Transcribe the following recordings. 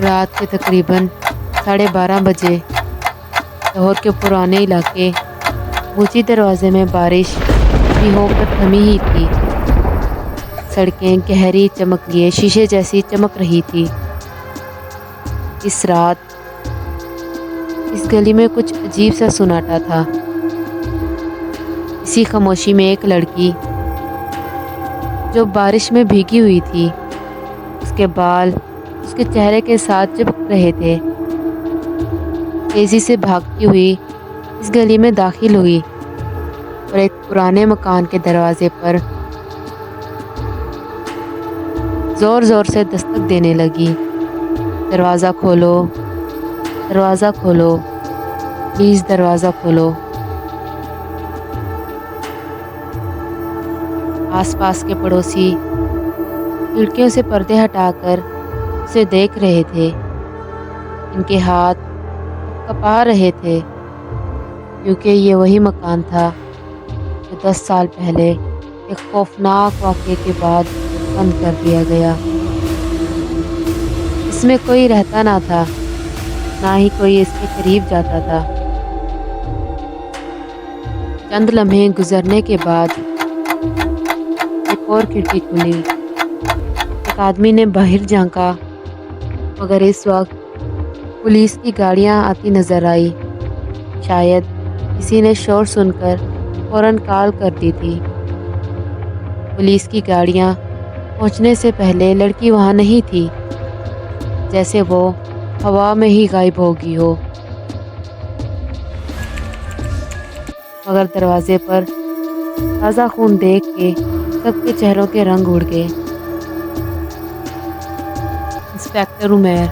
رات کے تقریباً 12:30 بجے لاہور کے پرانے علاقے موچی دروازے میں بارش بھی ہو کر تھمی ہی تھی۔ سڑکیں گہری چمک لیے شیشے جیسی چمک رہی تھی۔ اس رات اس گلی میں کچھ عجیب سا سناٹا تھا۔ اسی خاموشی میں ایک لڑکی جو بارش میں بھیگی ہوئی تھی، اس کے بال اس کے چہرے کے ساتھ چپک رہے تھے، تیزی سے بھاگتی ہوئی اس گلی میں داخل ہوئی اور ایک پرانے مکان کے دروازے پر زور زور سے دستک دینے لگی۔ دروازہ کھولو، دروازہ کھولو، پلیز دروازہ کھولو۔ آس پاس کے پڑوسی کھڑکیوں سے پردے ہٹا کر اسے دیکھ رہے تھے۔ ان کے ہاتھ کپا رہے تھے، کیونکہ یہ وہی مکان تھا جو 10 سال پہلے ایک خوفناک واقعے کے بعد بند کر دیا گیا۔ اس میں کوئی رہتا نہ تھا، نہ ہی کوئی اس کے قریب جاتا تھا۔ چند لمحے گزرنے کے بعد ایک اور کھڑکی کھلی۔ ایک آدمی نے باہر جھانکا، مگر اس وقت پولیس کی گاڑیاں آتی نظر آئی۔ شاید کسی نے شور سن کر فوراً کال کر دی تھی۔ پولیس کی گاڑیاں پہنچنے سے پہلے لڑکی وہاں نہیں تھی، جیسے وہ ہوا میں ہی غائب ہو گئی ہو۔ مگر دروازے پر تازہ خون دیکھ کے سب کے چہروں کے رنگ اڑ گئے۔ انسپکٹر عمیر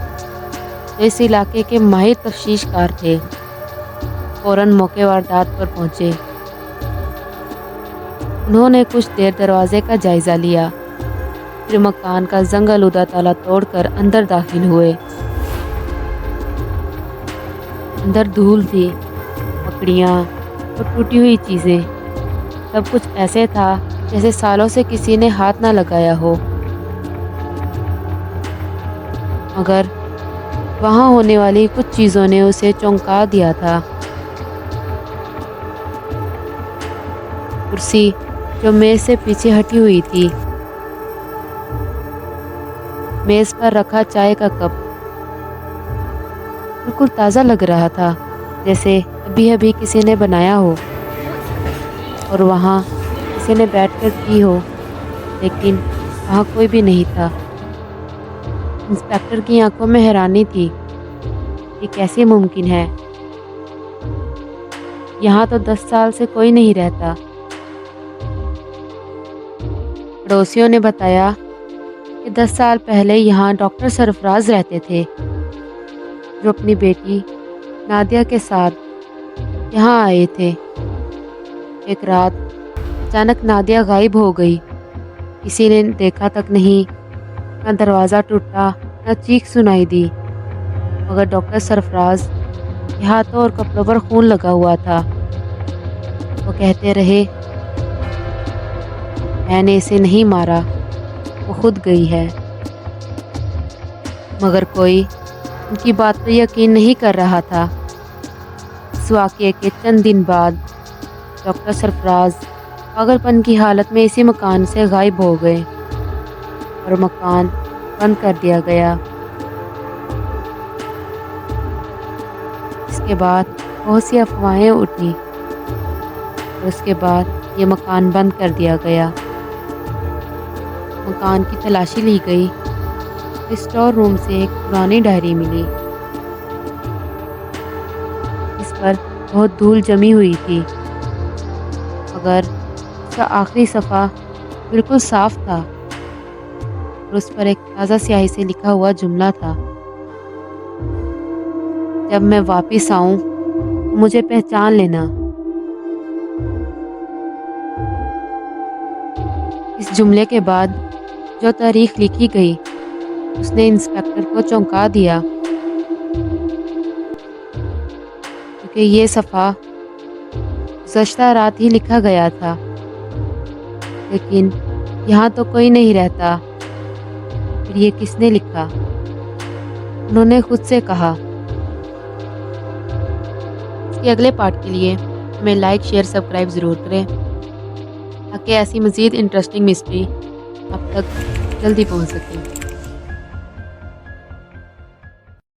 جو اس علاقے کے ماہر تفتیش کار تھے، فوراً موقع واردات پر پہنچے۔ انہوں نے کچھ دیر دروازے کا جائزہ لیا، پھر مکان کا زنگ آلودہ تالا توڑ کر اندر داخل ہوئے۔ اندر دھول تھی، لکڑیاں اور ٹوٹی ہوئی چیزیں، سب کچھ ایسے تھا جیسے سالوں سے کسی نے ہاتھ نہ لگایا ہو۔ مگر وہاں ہونے والی کچھ چیزوں نے اسے چونکا دیا تھا۔ کرسی جو میز سے پیچھے ہٹی ہوئی تھی، میز پر رکھا چائے کا کپ بالکل تازہ لگ رہا تھا، جیسے ابھی ابھی کسی نے بنایا ہو، اور وہاں کسی نے بیٹھ کر پی ہو، لیکن وہاں کوئی بھی نہیں تھا۔ انسپکٹر کی آنکھوں میں حیرانی تھی، یہ کیسے ممکن ہے؟ یہاں تو 10 سال سے کوئی نہیں رہتا۔ پڑوسیوں نے بتایا کہ 10 سال پہلے یہاں ڈاکٹر سرفراز رہتے تھے، جو اپنی بیٹی نادیہ کے ساتھ یہاں آئے تھے۔ ایک رات اچانک نادیہ غائب ہو گئی، کسی نے دیکھا تک نہیں، نہ دروازہ ٹوٹا نہ چیخ سنائی دی، مگر ڈاکٹر سرفراز کے ہاتھوں اور کپڑوں پر خون لگا ہوا تھا۔ وہ کہتے رہے، میں نے اسے نہیں مارا، وہ خود گئی ہے۔ مگر کوئی ان کی بات پر یقین نہیں کر رہا تھا۔ اس واقعے کے چند دن بعد ڈاکٹر سرفراز پاگل پن کی حالت میں اسی مکان سے غائب ہو گئے اور مکان بند کر دیا گیا۔ اس کے بعد بہت سی افواہیں اٹھی اور اس کے بعد یہ مکان بند کر دیا گیا۔ مکان کی تلاشی لی گئی، اسٹور روم سے ایک پرانی ڈائری ملی۔ اس پر بہت دھول جمی ہوئی تھی، مگر اس کا آخری صفحہ بالکل صاف تھا اور اس پر ایک تازہ سیاہی سے لکھا ہوا جملہ تھا، جب میں واپس آؤں تو مجھے پہچان لینا۔ اس جملے کے بعد جو تاریخ لکھی گئی اس نے انسپکٹر کو چونکا دیا، کیونکہ یہ صفحہ گزشتہ رات ہی لکھا گیا تھا، لیکن یہاں تو کوئی نہیں رہتا، پھر یہ کس نے لکھا؟ انہوں نے خود سے کہا۔ اس کے اگلے پارٹ کے لیے ہمیں لائک شیئر سبسکرائب ضرور کریں تاکہ ایسی مزید انٹرسٹنگ مسٹری آپ تک جلدی پہنچ سکے۔